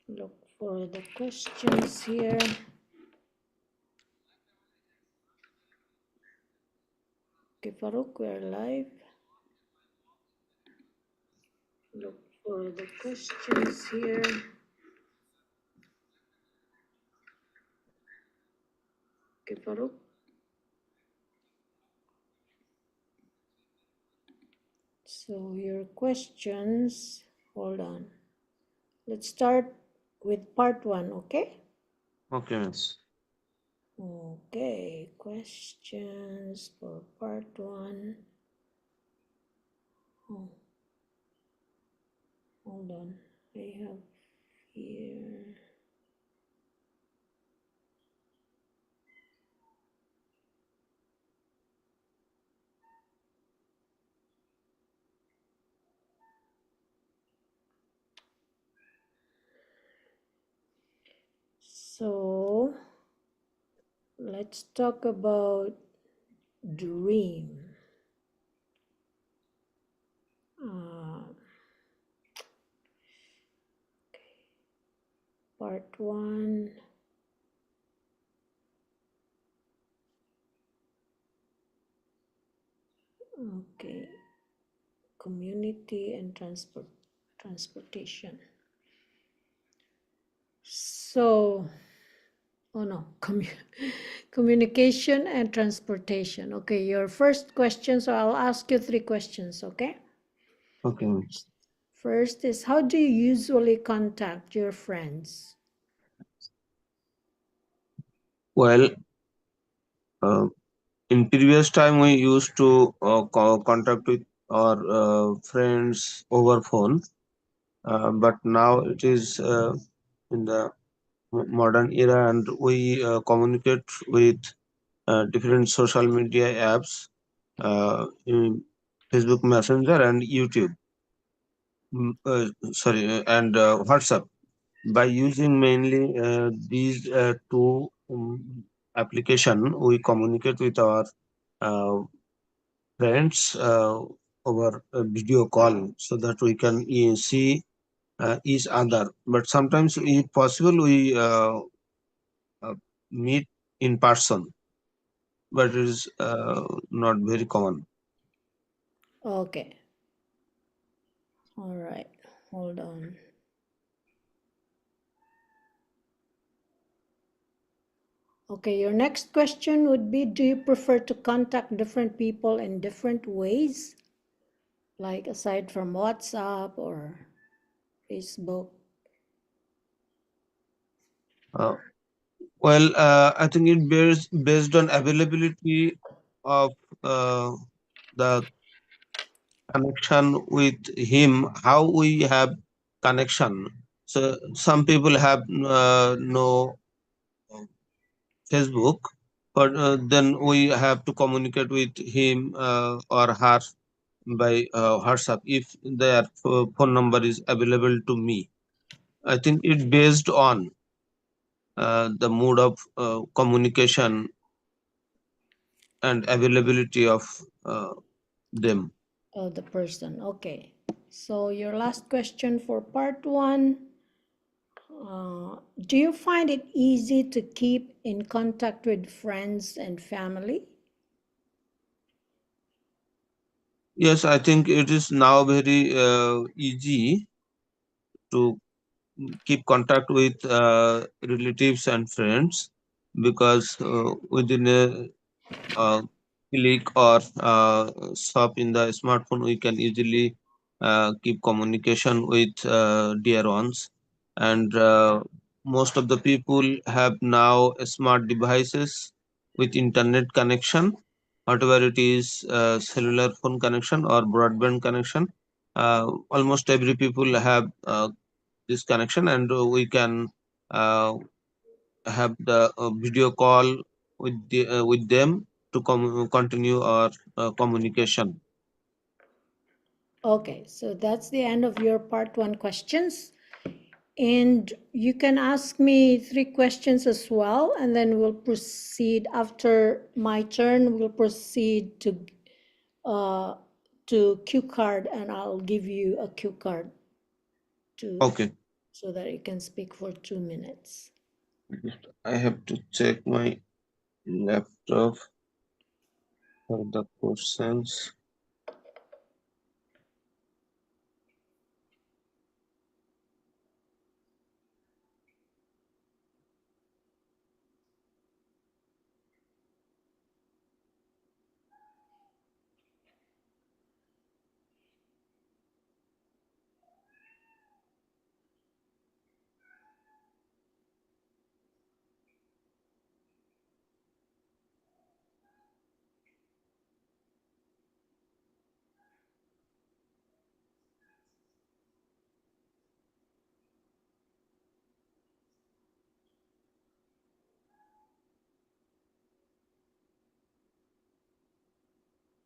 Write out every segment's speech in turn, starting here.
Look for the questions here. Okay, Farouk, we're live. Look for the questions here. Okay, Farouk. So your questions, hold on. Let's start with part 1, okay? Okay, miss. Okay, questions for part 1. Oh, hold on. I have here. So let's talk about dream. Part 1. Okay, community and transportation. So, oh no, communication and transportation. Okay, your first question. So I'll ask you 3 questions, okay? Okay, miss. First is, how do you usually contact your friends? Well, uh, in previous time we used to contact with our friends over phone, but now it is in the modern era, and we communicate with different social media apps, in Facebook Messenger and YouTube. Sorry, and WhatsApp. By using mainly these two application, we communicate with our uh, friends over a video call, so that we can see each other. But sometimes, if possible, we uh, meet in person, but it is not very common. Okay, all right, hold on. Okay, your next question would be, do you prefer to contact different people in different ways? Like aside from WhatsApp or Facebook? Uh, I think it bears based on availability of the connection with him, how we have connection. So some people have no Facebook, but then we have to communicate with him or her by WhatsApp if their phone number is available to me. I think it based on the mode of communication and availability of them. Oh, the person. Okay. So your last question for part 1. Do you find it easy to keep in contact with friends and family? Yes, I think it is now very easy to keep contact with relatives and friends, because within a click or shop in the smartphone, we can easily keep communication with dear ones. And most of the people have now smart devices with internet connection, whatever it is, cellular phone connection or broadband connection. Almost every people have this connection, and we can uh, have the video call with them to continue our communication. Okay, so that's the end of your part 1 questions. And you can ask me 3 questions as well, and then we'll proceed after my turn. We'll proceed uh, to cue card, and I'll give you a cue card to Okay. so that you can speak for 2 minutes. I have to check my laptop for the questions.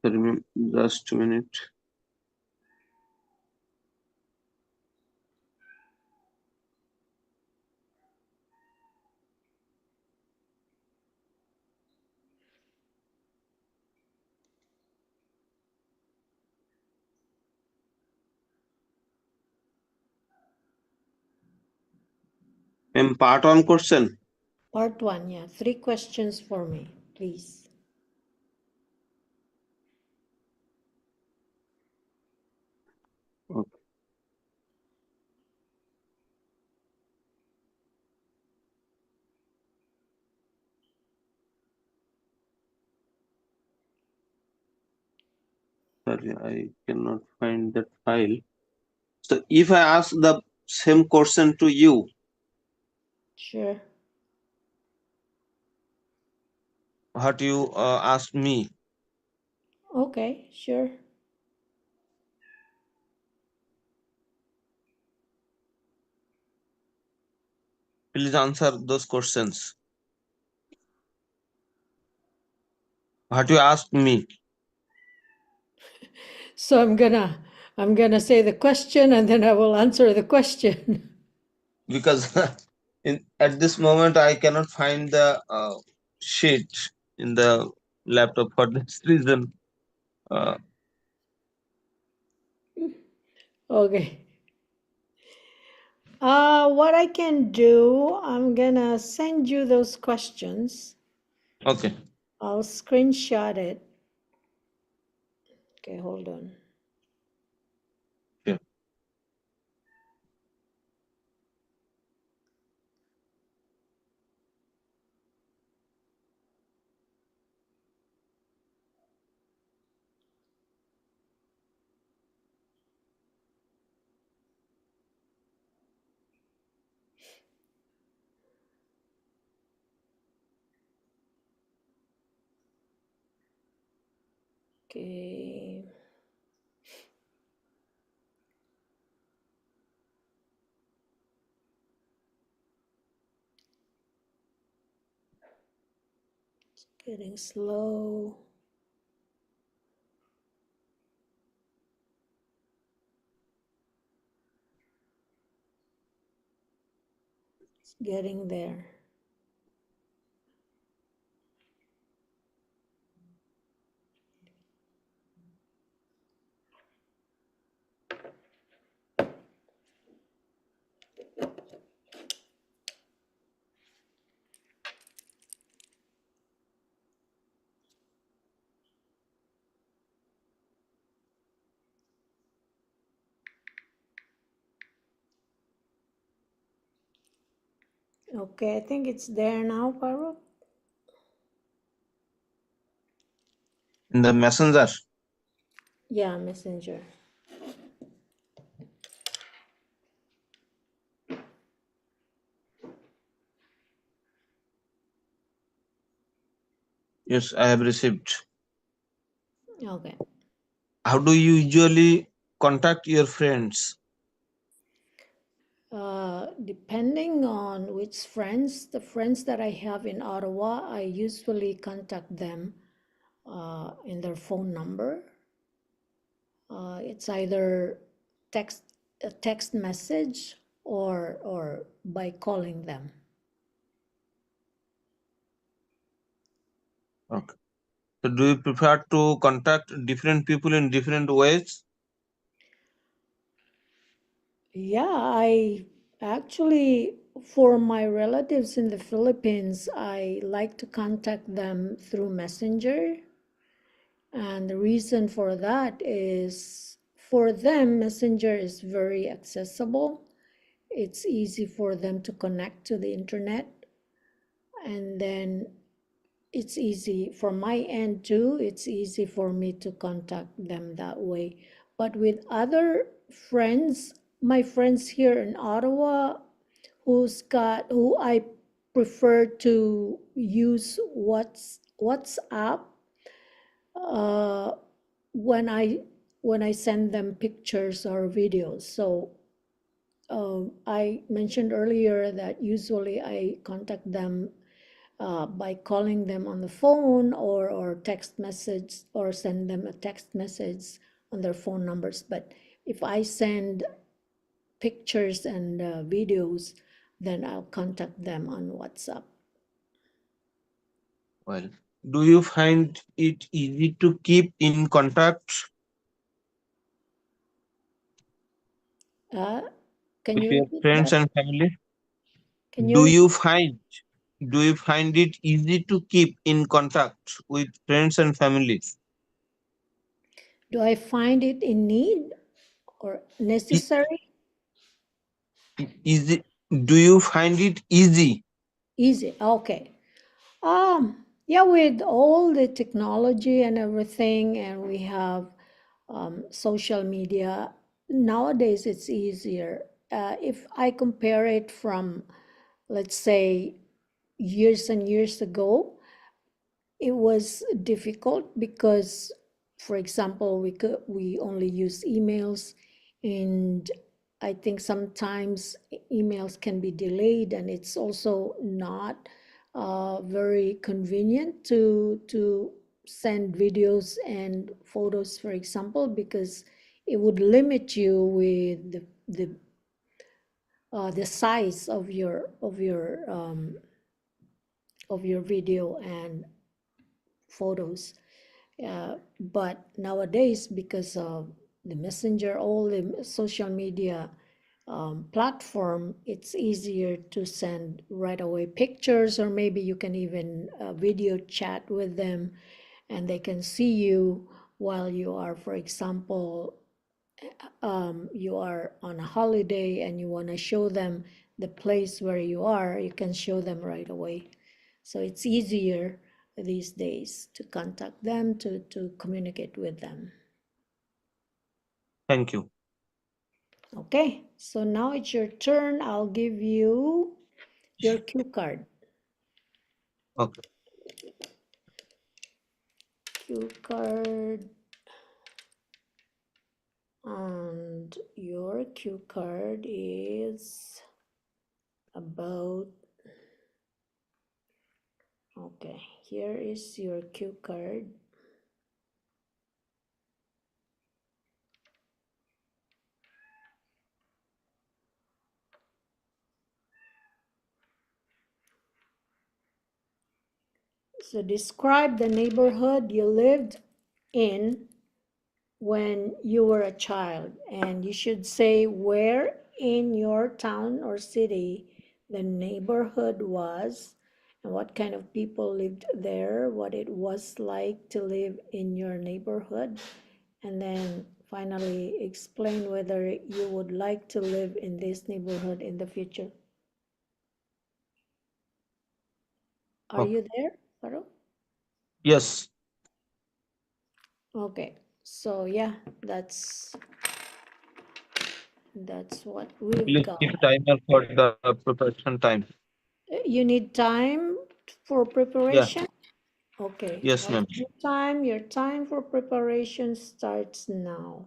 Just a minute. Part one question. Part 1, yeah. 3 questions for me, please. Okay. Sorry, I cannot find that file. So if I ask the same question to you, Sure. what you ask me, Okay, sure. please answer those questions. What you ask me, So I'm gonna say the question and then I will answer the question. because at this moment I cannot find the sheet in the laptop for this reason. Uh, Okay. What I can do, I'm gonna send you those questions. okay. I'll screenshot it. Okay, hold on. Yeah. Okay. It's getting slow. It's getting there. Okay, I think it's there now, Parul. In the messenger. Yeah, Messenger. Yes, I have received. Okay. How do you usually contact your friends? Depending on which friends, the friends that I have in Ottawa, I usually contact them in their phone number. It's either a text message or by calling them. Okay. So do you prefer to contact different people in different ways? Yeah, Actually, for my relatives in the Philippines, I like to contact them through Messenger. And the reason for that is for them, Messenger is very accessible. It's easy for them to connect to the internet. And then it's easy from my end too. It's easy for me to contact them that way. But with other friends, my friends here in Ottawa, who I prefer to use WhatsApp uh, when I send them pictures or videos. So I mentioned earlier that usually I contact them by calling them on the phone or text message or send them a text message on their phone numbers. But if I send pictures and videos, then I'll contact them on WhatsApp. Well, do you find it easy to keep in contact Uh, can with you your repeat friends that? and family? Can you Do repeat? you find do you find it easy to keep in contact with friends and family? Do I find it in need or I- necessary? Easy? Do you find it easy? Easy. Okay. Yeah, with all the technology and everything, and we have social media, nowadays it's easier. If I compare it from, let's say, years and years ago, it was difficult because, for example, we only use emails, and I think sometimes emails can be delayed, and it's also not very convenient to send videos and photos, for example, because it would limit you with the size of your video and photos. But nowadays, because of the messenger, all the social media platform, it's easier to send right away pictures, or maybe you can even video chat with them, and they can see you while you are, for example, you are on a holiday and you want to show them the place where you are, you can show them right away. So it's easier these days to contact them, to communicate with them. Thank you. Okay, so now it's your turn. I'll give you your cue card. Okay. Cue card, and your cue card is about, okay, here is your cue card. So describe the neighborhood you lived in when you were a child, and you should say where in your town or city the neighborhood was and what kind of people lived there, what it was like to live in your neighborhood, and then finally explain whether you would like to live in this neighborhood in the future. Are Okay. you there, Faro? Yes. Okay, so yeah, that's what we've Please got. keep timer for the preparation time. You need time for Yeah. preparation? Okay, Yes, I'll ma'am. give you time. Your time for preparation starts now.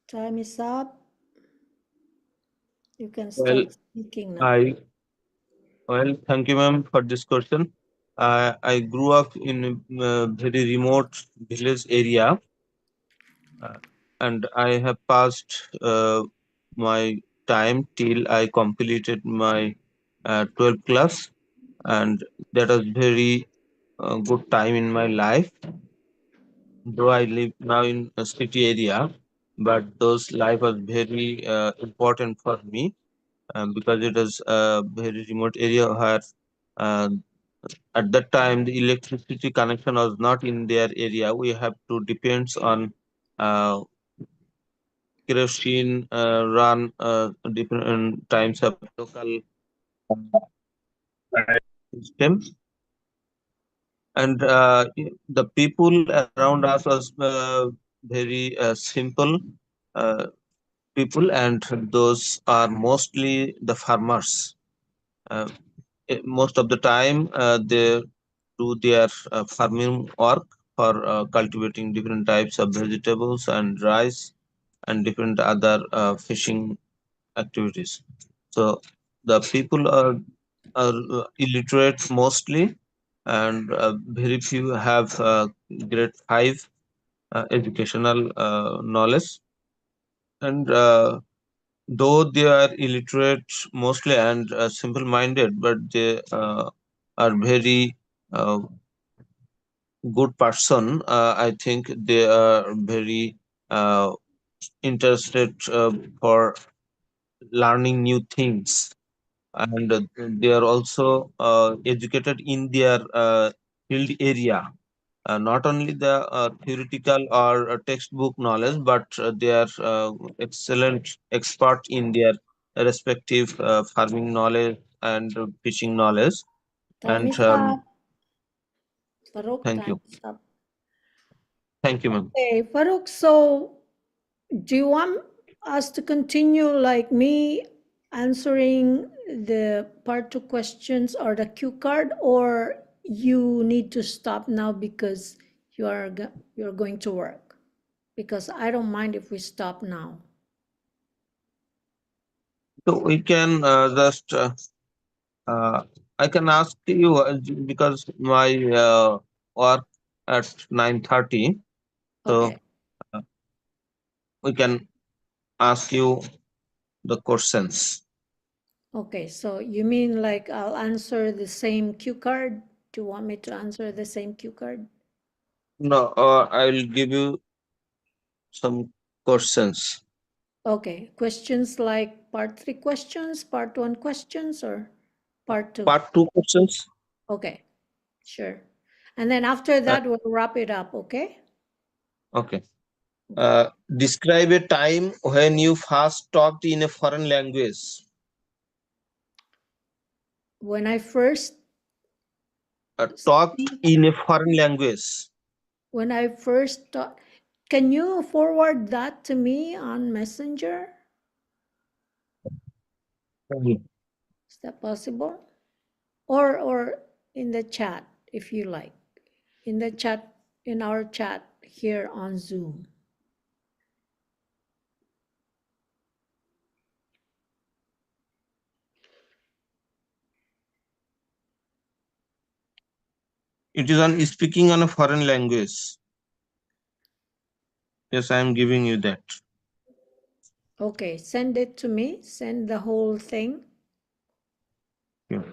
Time is up. You can Well, start speaking now. thank you, ma'am, for this question. I grew up in a very remote village area, uh, and I have passed my time till I completed my 12th class, and that was very good time in my life. Though I live now in a city area, but those life was very important for me, because it is a very remote area where uh, at that time the electricity connection was not in their area. We have to depends on uh, kerosene run different times of local system, and the people around us was very simple uh, people, and those are mostly the farmers. Uh, Most of the time, they do their farming work for cultivating different types of vegetables and rice and different other fishing activities. So the people are illiterate mostly, and very few have grade 5 educational knowledge. And though they are illiterate mostly and simple minded, but they are very uh, good person. I think they are very uh, interested for learning new things, and they are also educated in their field area. Not only the theoretical or textbook knowledge, but they are excellent expert in their respective farming knowledge and fishing knowledge. Time And is up. Farouk, thank time you, is up. thank you, ma'am. Okay, Farouk, so do you want us to continue like me answering the part two questions or the cue card, or you need to stop now because you're going to work? Because I don't mind if we stop now. So we can just uh, I can ask you because my work at 9:30, so Okay. uh, we can ask you the questions. Okay, so you mean like I'll answer the same cue card? Do you want me to answer the same cue card? No, I will give you some questions. Okay, questions like part three questions, part one questions, or part two? Part two questions. Okay, sure. And then after Uh, that, we'll wrap it up, okay? okay. Okay. Describe a time when you first talked in a foreign language. When I first Talked speak, in a foreign language. when I first talk, can you forward that to me on Messenger? Okay. Is that possible? Or in the chat, if you like. In the chat, in our chat here on Zoom. It is on speaking on a foreign language. Yes, I am giving you that. Okay, send it to me. Send the whole thing, Yeah.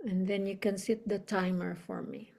and then you can set the timer for me.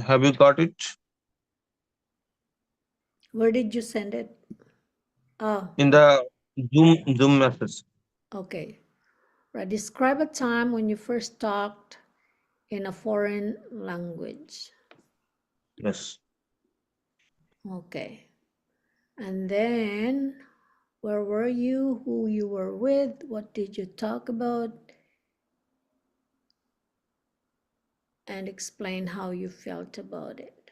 Have you got it? Where did you send it? Oh, In the Zoom message. okay. Right. Describe a time when you first talked in a foreign language. Yes. Okay. And then where were you? Who you were with? What did you talk about? And explain how you felt about it.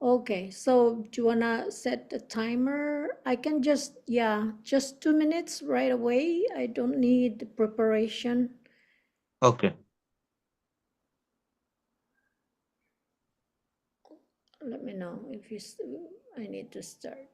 Okay, so do you wanna set a timer? I can just, yeah, just 2 minutes right away. I don't need preparation. Okay. Let me know if I need to start.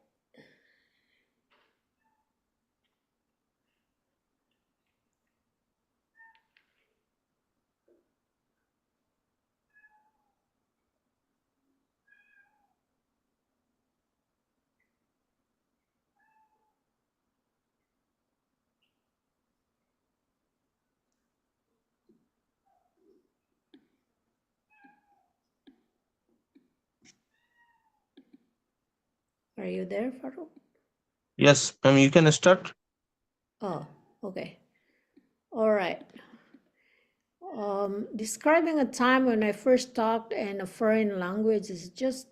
Are you there, Farouk? Yes, ma'am, you can start. Oh, okay. All right. Describing a time when I first talked in a foreign language is just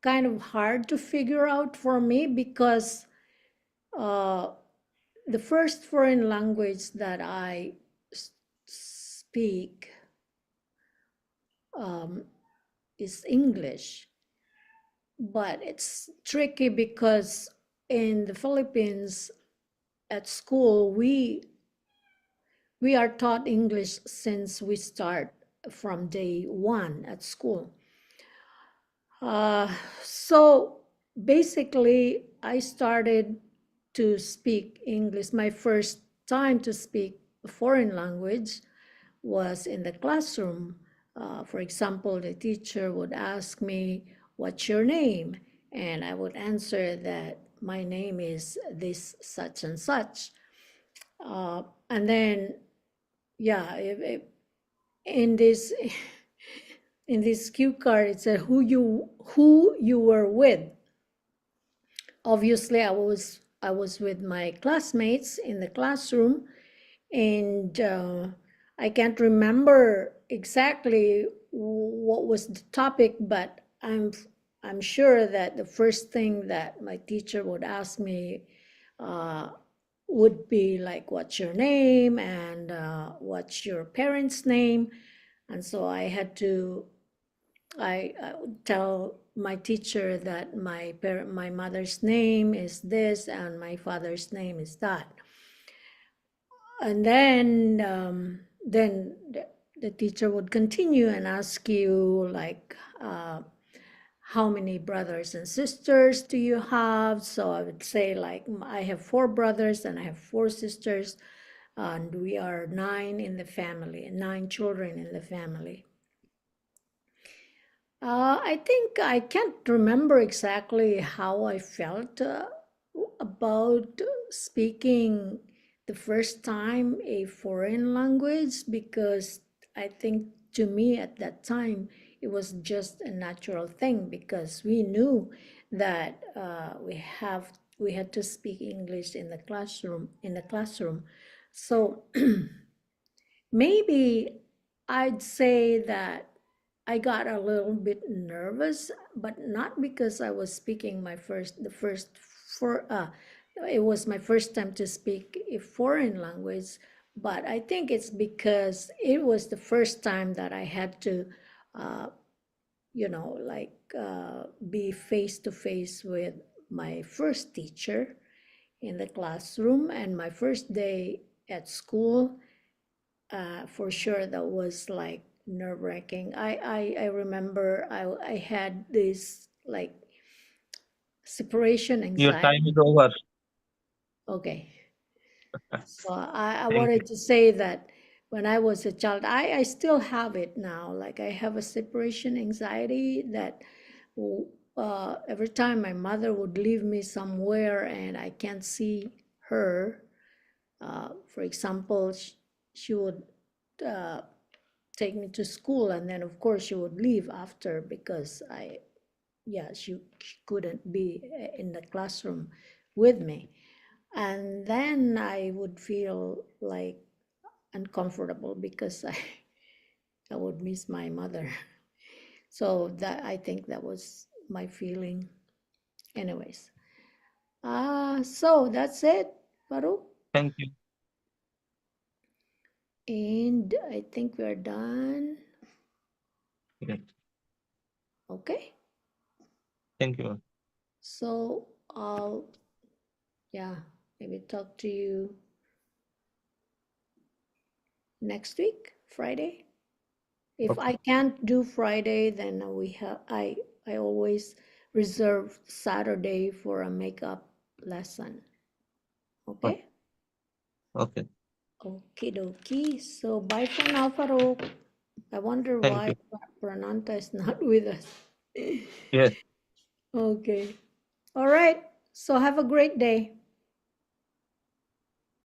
kind of hard to figure out for me because uh, the first foreign language that I speak um, is English, but it's tricky because in the Philippines at school we are taught English since we start from day one at school. Uh, so basically, I started to speak English. My first time to speak a foreign language was in the classroom. For example, the teacher would ask me, "What's your name?" And I would answer that my name is this such and such. And then, yeah, in this in this cue card, it said who you were with. Obviously, I was with my classmates in the classroom, and I can't remember exactly what was the topic, but I'm sure that the first thing that my teacher would ask me uh, would be like, "What's your name?" and "What's your parents' name?" And so I would tell my teacher that my mother's name is this and my father's name is that. And then the teacher would continue and ask you like, how many brothers and sisters do you have? So I would say like, I have 4 brothers and I have 4 sisters, and we are 9 in the family, 9 children in the family. I think I can't remember exactly how I felt about speaking the first time a foreign language, because I think to me at that time it was just a natural thing because we knew that we had to speak English in the classroom. So maybe I'd say that I got a little bit nervous, but not because I was speaking the first for it was my first time to speak a foreign language, but I think it's because it was the first time that I had to uh, be face to face with my first teacher in the classroom, and my first day at school. For sure that was like nerve-wracking. I remember I had this like separation Your time anxiety. is over. Okay, so I Thank you. wanted to say that when I was a child, I still have it now. Like I have a separation anxiety that every time my mother would leave me somewhere and I can't see her, for example, she would uh, take me to school, and then of course she would leave after because she couldn't be in the classroom with me, and then I would feel like uncomfortable because I would miss my mother. So that, I think that was my feeling. Anyways, so that's it, Baru, Thank you. and I think we're done. Great. Okay. Thank you. So I'll, yeah, maybe talk to you next week, Friday. If Okay. I can't do Friday, then I always reserve Saturday for a makeup lesson. Okay. Okay? Okay. Okie dokie. So bye for now, Farouk. I wonder Thank why you. Prananta is not with us. Yes. Okay. All right. So have a great day.